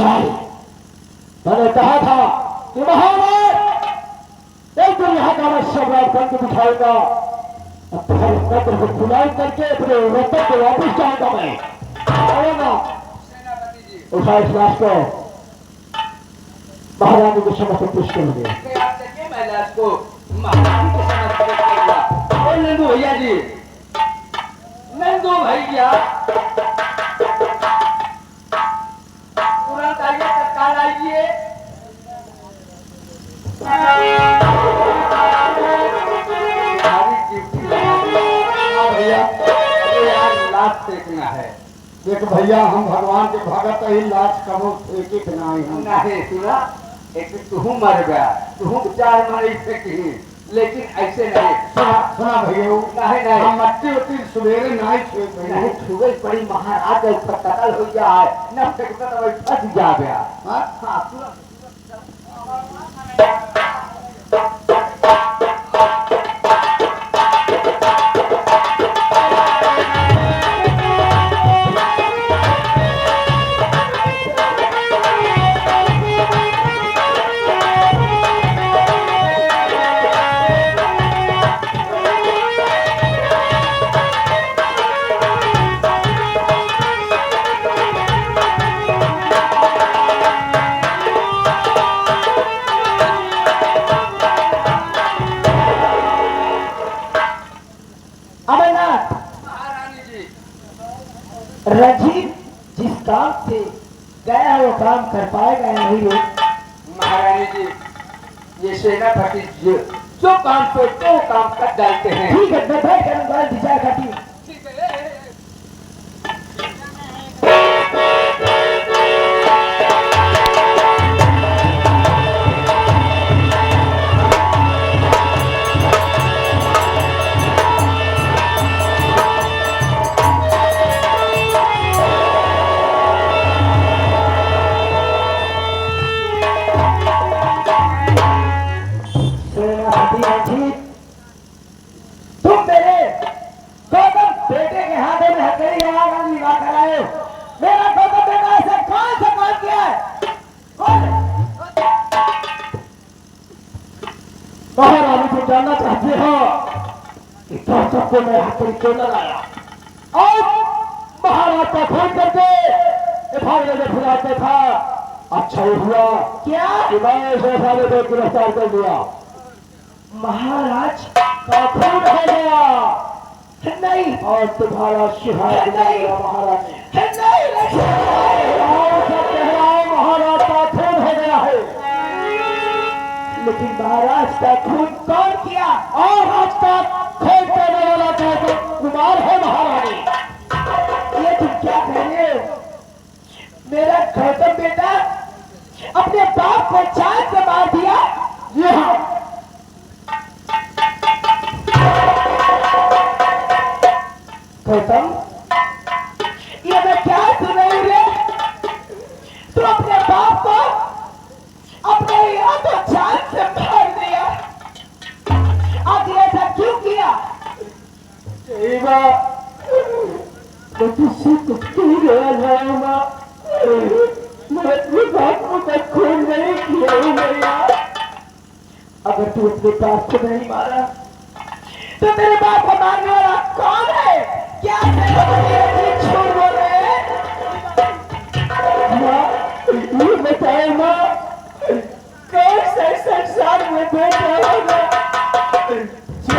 चल, मैंने कहा था कि महाराज एक दिन यहाँ का मैं सम्राट बन के दिखाऊंगा। अब तुम्हारे नगर को खुलाई करके अपने रतन को वापस जाऊंगा मैं। आएगा उठा इस लाश को महारानी के समक्ष पेश करेंगे। मैं लाश को महारानी के समक्ष पेश करूंगा। और नंदू भैया जी, नंदू भैया तुरंत आइए, तत्काल आइए। लाश देखना है। देख भैया, हम भगवान के भगत ही लाश कबो फेंके के नहीं हम नहीं सुना, एक तू मर गया, तू चार मरे फेंकी, लेकिन ऐसे नहीं। सुना भैया, नहीं नहीं हम मट्टी उट्टी सवेरे नहीं फेंक नहीं छुए पड़ी महाराज कतल हो जाए न फेंकता तो वही फंस जा गया। हाँ रंजीत जिस काम से गया वो काम कर पाएगा नहीं लोग। महारानी जी, ये सेनापति जो काम सोचते हैं वो काम कर डालते हैं। ठीक है, मैं बैठ कर मोबाइल दिशा काटी। तुम मेरे गौतम बेटे के हाथों में हथेली लगाकर विवाह कराए। मेरा गौतम बेटा ऐसा कौन सा काम किया है? महारानी को जानना चाहते हो कि गौतम को मैं हथेली क्यों लगाया और महाराज का खून करके भागने में भुलाते था। अच्छा ही हुआ क्या कि मैं साले को गिरफ्तार कर लिया। महाराज का खून हो गया नहीं और तुम्हारा सुहाग नहीं महाराज नहीं महाराज का खून हो गया है। लेकिन महाराज का खून कौन किया? और आज का खून करने वाला तो कुमार है महारानी। ये तुम क्या कह रहे हो? मेरा गौतम बेटा अपने बाप को चांद से मार दिया। ये गौतम, ये मैं क्या सुन रही रे? तू अपने बाप को अपने यहाँ तो जान से मार दिया। आगे ऐसा क्यों किया? मैं तुझसे कुछ नहीं गया था। मैं अपने बाप को तक खून नहीं किया हूँ भैया। अगर तू अपने बाप को नहीं मारा तो तेरे बाप को मारने वाला कौन है? क्या झूठ बोल रहे हैं? माँ ये बताए माँ, कौन सा संसार में बैठा होगा जो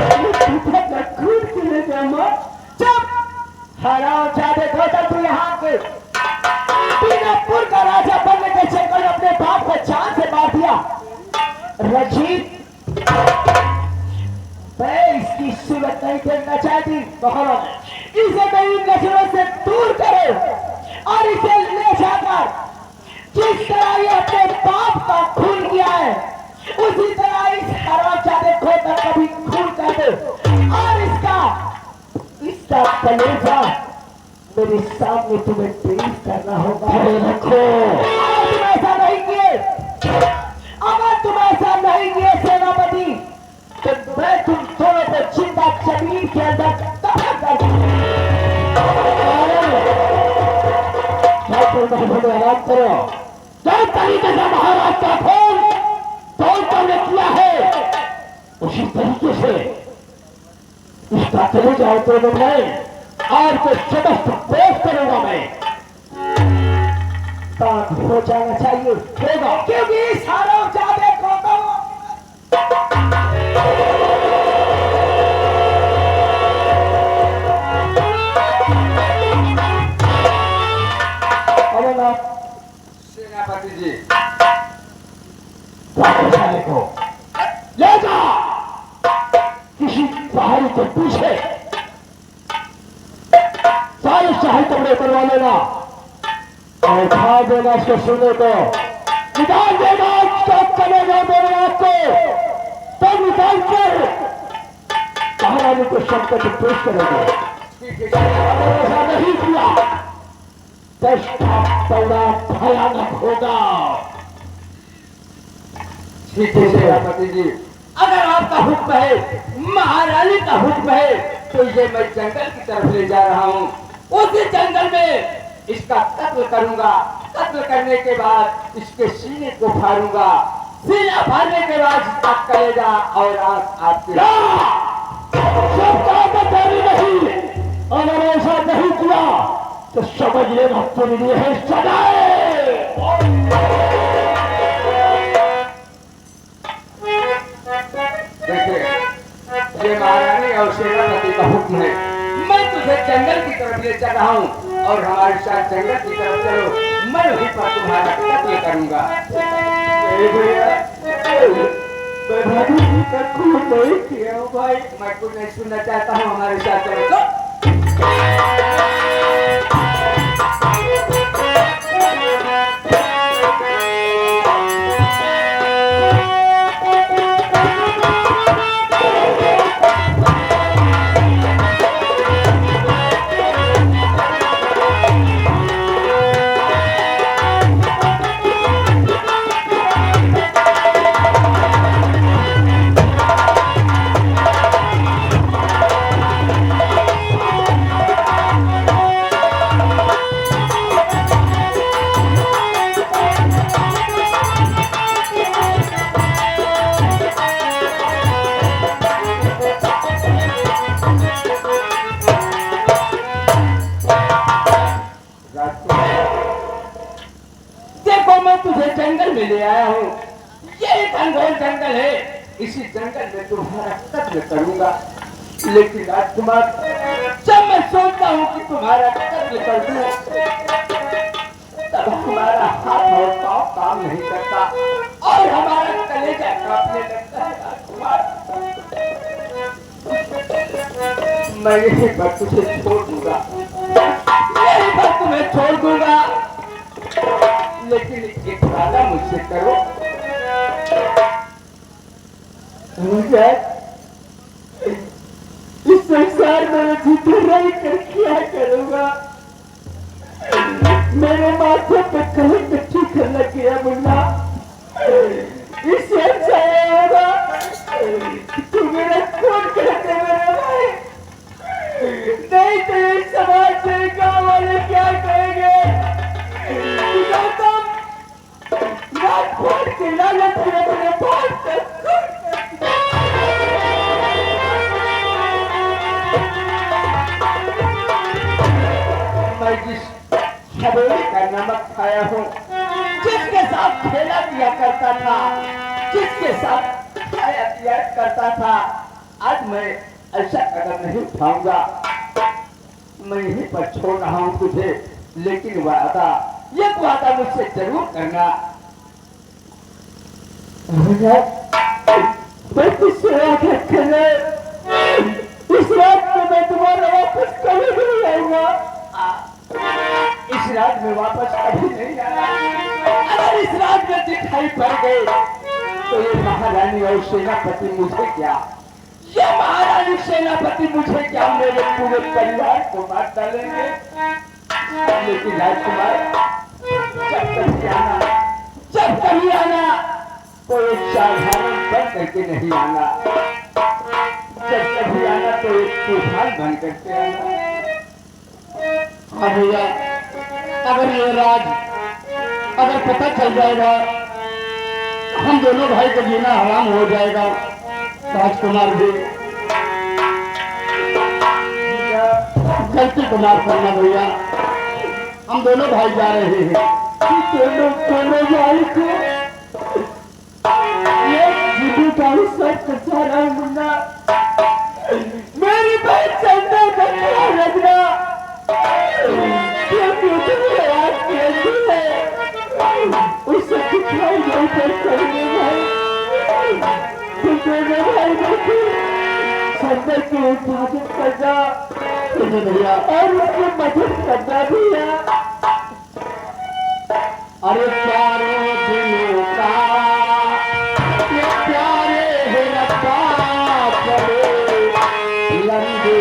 खून किए माँ? चुप हराम जादे गौतम, तू यहाँ के बीनापुर का राजा बनने के चक्कर में अपने बाप को जान से मार दिया। रंजीत, मैं इसकी सूरत नहीं देखना चाहती। इसे मेरी नजरों से दूर करो और इसे ले जाकर जिस तरह ये अपने बाप का खून किया है उसी तरह इस हरामजादे को कभी खून कर दो और इसका कलेजा मेरे सामने तुम्हें पेश करना होगा। रखो, अगर तुम ऐसा नहीं किए, अगर तुम ऐसा नहीं किए सेनापति, तो मैं तुम दोनों को जिंदा जमीन के अंदर तबाह कर दूंगा। आराम करो, जाए तो मैं और को समस्त पेश करूंगा मैं। काम हो जाना चाहिए होगा, क्योंकि सारा जादे को सेनापति जी साले को ले जा किसी पहाड़ी के पीछे, सारे शाही कपड़े करवा लेना और खा देना इसको सुने को, निकाल देगा स्टॉप करेगा मेरे आपको, तब निकाल कर महारानी को शंकर से पेश करेंगे। अगर ऐसा नहीं किया बड़ा भयानक होगा। ठीक है सेनापति जी, अगर आपका हुक्म है, महारानी का हुक्म है, तो ये मैं जंगल की तरफ ले जा रहा हूँ। उसी जंगल में इसका कत्ल करूंगा। कत्ल करने के बाद इसके सीने को फाड़ूंगा। सीना फाड़ने के बाद इसका कलेजा और आंख आपके नहीं, अगर ऐसा नहीं किया तो समझ लेना तेरे लिए है सजाए। देखिए, ये महारानी और सेनापति का हुक्म है। मैं तुझे जंगल की तरफ ले चल रहा हूँ और हमारे साथ जंगल की तरफ चलो। मैं वहीं पर तुम्हारा कत्ल करूंगा। भाई, मैं कुछ नहीं सुनना चाहता हूँ, हमारे साथ चलो। जंगल में ले आया हूँ। ये घनघोर जंगल है, इसी जंगल में तुम्हारा कत्ल करूंगा। लेकिन राजकुमार, जब मैं सोचता हूँ कि तुम्हारा कत्ल कर दूं, तब हमारा हाथ और पाँव काम नहीं करता और हमारा कलेजा कांपने लगता है। राजकुमार, मैं यही पर तुझे छोड़ दूंगा, यही पर तुम्हें छोड़ दूंगा। लेकिन एक वादा मुझसे करो। इस संसार में जीते रह कर क्या करूंगा? मेरे माथे पे कहीं मिट्टी कर लग गया मुन्ना। इससे अच्छा होगा तू मेरा खून कहते मेरे भाई, नहीं तो ये समाज से गाँव वाले क्या कहेंगे? राजकोट के लालच में अपने बाप से मैं जिस छबेली का नमक खाया हूँ, जिसके साथ खेला किया करता था, जिसके साथ खाया पिया करता था, आज मैं ऐसा कदम नहीं उठाऊंगा। मैं यहीं पर छोड़ रहा हूँ तुझे, लेकिन वादा, ये वादा मुझसे जरूर करना। मैं तुझसे वादा करना, इस रात में मैं तुम्हारा वापस कभी नहीं आऊंगा। इस रात में वापस कभी नहीं आना। अगर इस रात में दिखाई पड़ गए तो ये महारानी और सेनापति मुझे क्या, ये महारानी सेनापति मुझे क्या, मेरे पूरे परिवार को मार डालेंगे। लेकिन राजकुमार, जब कभी आना कोई साधारण बन करके नहीं आना, जब कभी आना तो एक तूफान बन करके आना। हाँ भैया, अगर ये राज अगर पता चल जाएगा, हम दोनों भाई का जीना हराम हो जाएगा। राजकुमार जी, गलती को माफ करना भैया, हम दोनों भाई जा रहे हैं। दोनों दोनों भाई को ये जीवी का सब कचा रहा मुन्ना, मेरी बहन चंदा बच्चा रजना उसे दिखाई नहीं करने भाई, दोनों भाई को चंदा की हिफाजत करना भैया और उसकी मदद करना भी है। अरे प्यारे दिलों का ये प्यारे है रब्बा करे लंबे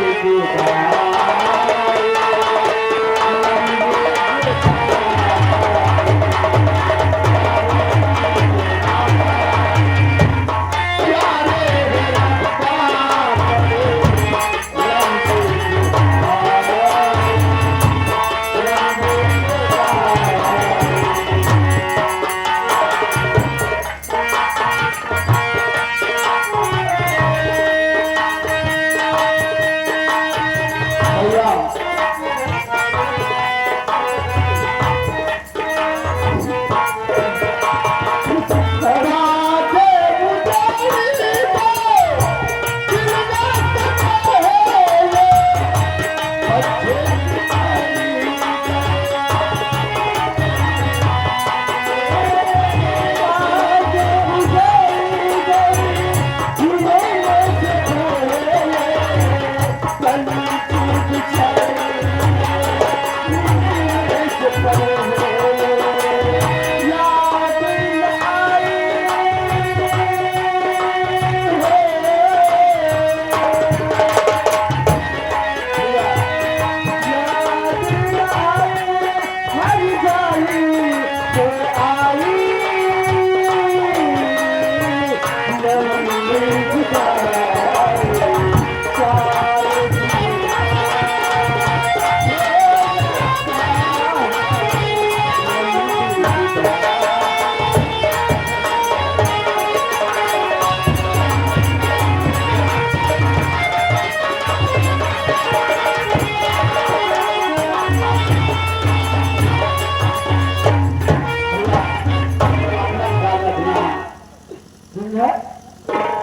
दीवार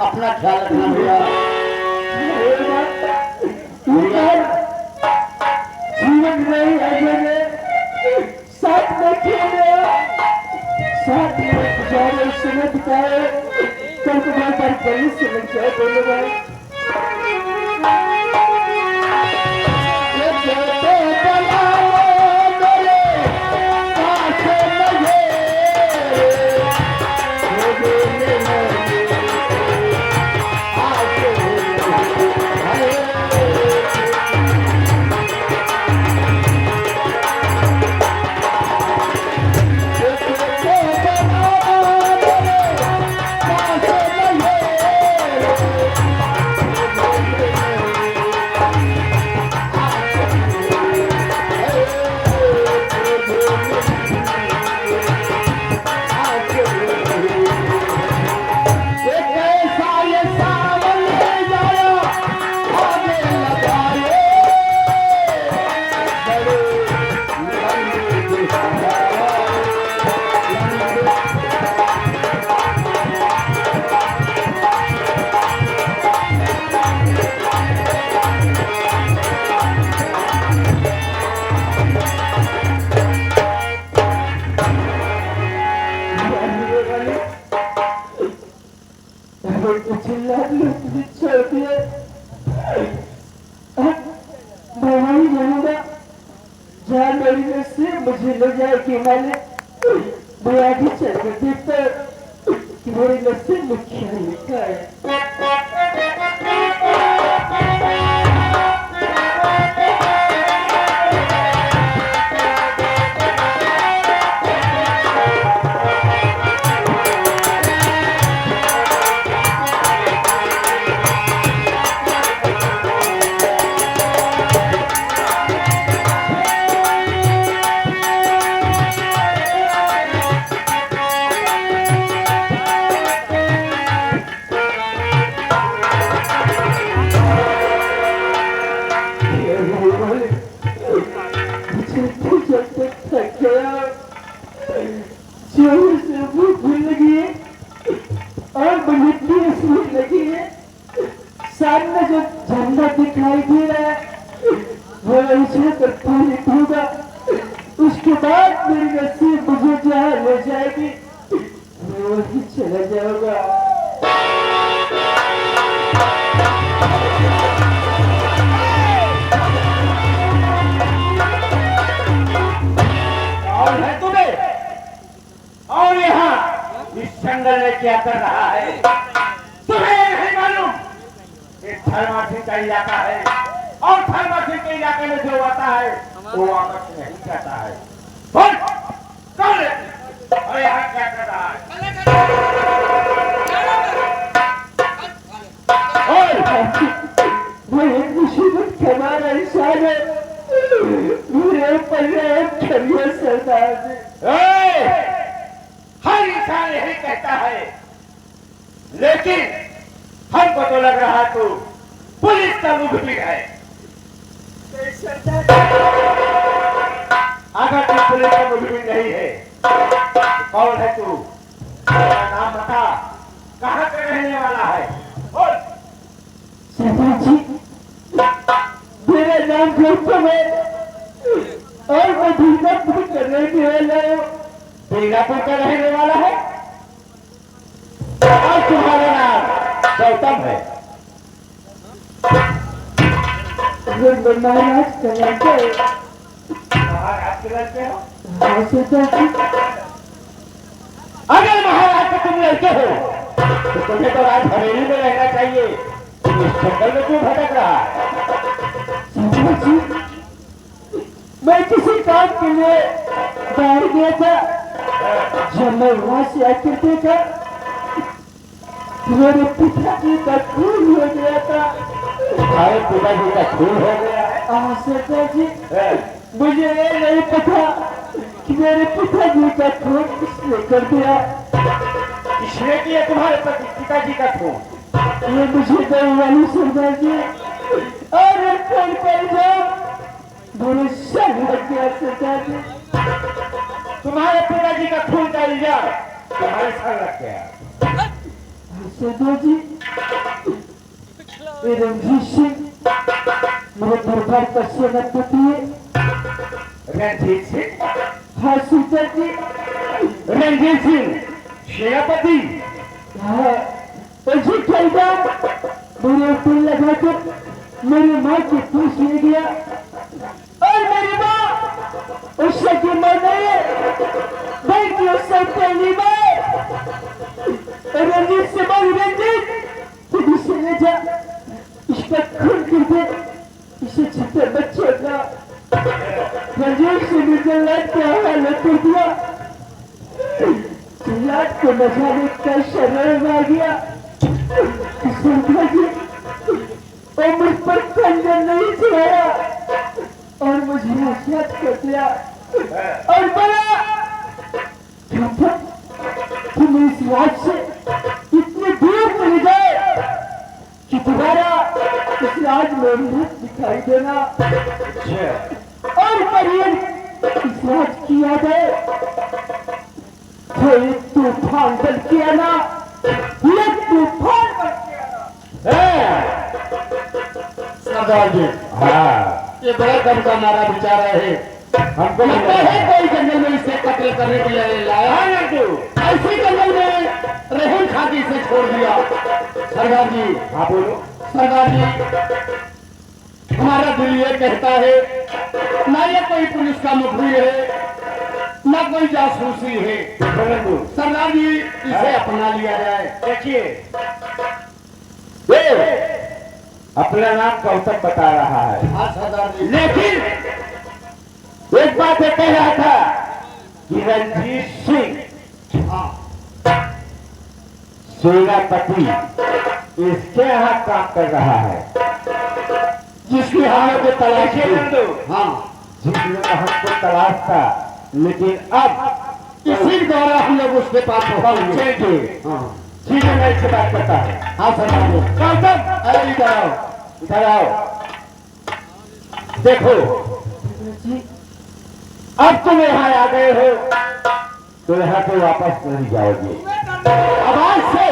अपना ख्याल रखना भैया। जीवन में अगर साथ में खेले साथ में गुजारे समय बिताए कल तुम्हारे पर गली से लग जाए दोनों भाई। मुझे लग जाए कि मैंने बुआड़ी चल कर देखता कि मेरे नसीब में क्या लिखा है। जोर से भूख भी लगी है और मुझे प्यास भी लगी है। सामने जो झंडा दिखाई दे रहा है वो ऐसे पर पानी होगा, उसके बाद मेरी नसीब मुझे जहाँ ले जाएगी मैं वहीं चला जाऊंगा। कौन है तुम्हें और यहाँ इस जंगल में क्या कर रहा है? तुम्हें नहीं मालूम ये थर्मासी का इलाका है और थर्मासी के इलाके में जो आता है वो वापस नहीं जाता है। बोल कौन है और यहाँ क्या कर रहा है? वो एक मुसीबत का हमारा इंसान है, मेरे पल्ले खड़िया सरदार जी। हर इंसान यही कहता है, लेकिन हमको तो लग रहा तू पुलिस का मुखबिर है। अगर तू पुलिस का मुखबिर नहीं है तो कौन है तू? तेरा नाम बता, कहाँ पे रहने वाला है? बोल। सरदार जी, मेरा नाम गौतम है और मैं दुर्गापुर का रहने वाला हूँ। दुर्गापुर का रहने वाला है और तुम्हारा नाम गौतम है? मैं महाराज का लड़का है। महाराज के लड़के हो? हाँ सरदार जी। अगर महाराज के तुम लड़के हो तो तुम्हें तो रात हवेली में रहना चाहिए। तुम इस जंगल में क्यों भटक रहा है? सरदार जी, मैं किसी काम के लिए बाहर गया था। जब मैं वहां से आकर देखा मेरे पिताजी का खून हो गया था। तुम्हारे पिताजी का खून हो गया है? हाँ सरदार जी, मुझे ये नहीं पता कि मेरे पिताजी का खून किसने कर दिया। किसने किया तुम्हारे पिताजी का खून? ये मुझे दे वाली सरदार जी, और फोन कर जाओ मेरे सर लग गया सरदार जी। तुम्हारे पिताजी का खून का इल्जाम तुम्हारे सर लग गया? सरदार जी, ये रणजीत सिंह मेरे दरबार का सेनापति है। रणजीत सिंह? हाँ सरदार जी। रणजीत सिंह सेनापति? हाँ, जी मेरे ऊपर लगाकर मेरी माँ की पूछ ले गया और मेरी माँ उससे की मर गई, बल्कि उससे पहली बार रंजीत से बोली, रंजीत तू इसे ले जा, इसका खून कर दे, इसे छोटे बच्चे का। रंजीत से मुझे लग के हवाले कर दिया। चिल्लाट को बचाने का शरण आ गया। और मुझ पर खंजर नहीं चलाया और मुझे नसीहत कर दिया और बोला तुम इस राज से इतनी दूर चले जाए कि दोबारा इस राज में मत दिखाई देना। और करिए इस राज की याद है तो एक तूफान बन के आना, एक तूफान बन के आना। सरदार जी, हाँ, ये बड़ा दम का मारा बेचारा है। हमको लगता है कोई जंगल में इसे कत्ल करने के लिए लाया है। ऐसी जंगल में रहन खाती से छोड़ दिया। सरदार जी, हाँ बोलो। सरदार जी, हमारा दिल ये कहता है ना ये कोई पुलिस का मुखबिर है ना कोई जासूसी है। सरदार जी, इसे अपना लिया जाए। देखिए, अपना नाम गौतम बता रहा है। हाँ सरदार जी, लेकिन एक बात ये कह रहा था कि रणजीत सिंह सेनापति इसके यहाँ काम कर रहा है, जिसकी हमें को तलाश थी। हाँ, जिसमें हमको तलाश था, लेकिन अब इसी द्वारा हम लोग उसके पास पहुंचेंगे। ठीक है, मैं इससे बात करता हूँ। हाँ सरदार जी। गौतम, अरे इधर आओ, इधर आओ। देखो, अब तुम यहाँ आ गए हो तो यहाँ पे वापस नहीं जाओगे। अब आज से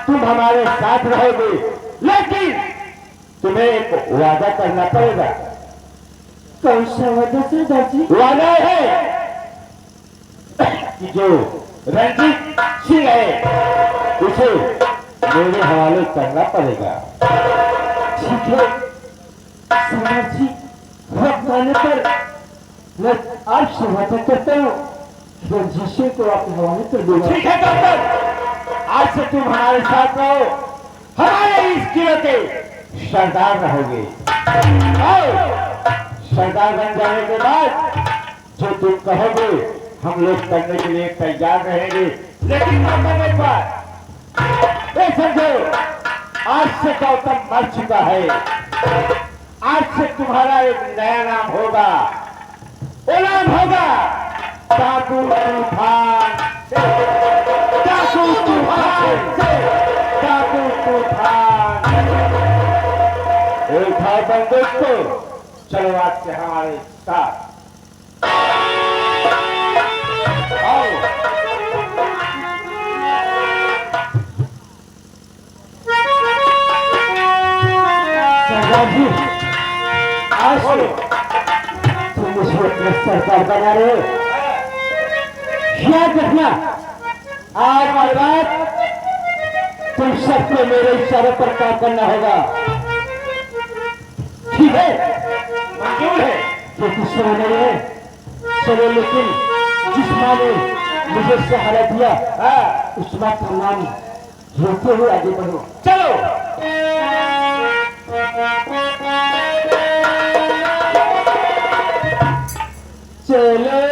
तुम हमारे साथ रहोगे, लेकिन तुम्हें एक वादा करना पड़ेगा। कौन सा वादा सरदार जी? वादा है कि जो रंजीत सिंह है उसे मेरे हवाले करना पड़ेगा। ठीक है सरदार जी, वक्त आने पर मैं आपसे वादा करता हूँ रंजीत सिंह को आपके हवाले कर दूंगा। ठीक है डॉक्टर, आज से तुम हमारे साथ रहो, हमारे इस किले के सरदार रहोगे। आओ, सरदार बन जाने के बाद जो तुम कहोगे हम लोग करने के लिए तैयार रहेंगे। लेकिन मरने के बाद ये समझो, आज से गौतम मर चुका है। आज से तुम्हारा एक नया नाम होगा, वो नाम होगा डाकू तूफान से। डाकू तूफान से, डाकू तूफान। एक भाई बंदूक को, चलो आज से हमारे साथ आओ। सरदार जी, आज से तुम मुझे अपना सरदार बना रहे हो। याद रखना, आज के बाद तुम सबको मेरे इशारों पर काम करना होगा, ठीक है? मंजूर है। जो कुछ नहीं है चलो, लेकिन जिस माँ ने मुझे सहारा दिया उस माँ का नाम लेते हुए आगे बढ़ो। चलो। चलो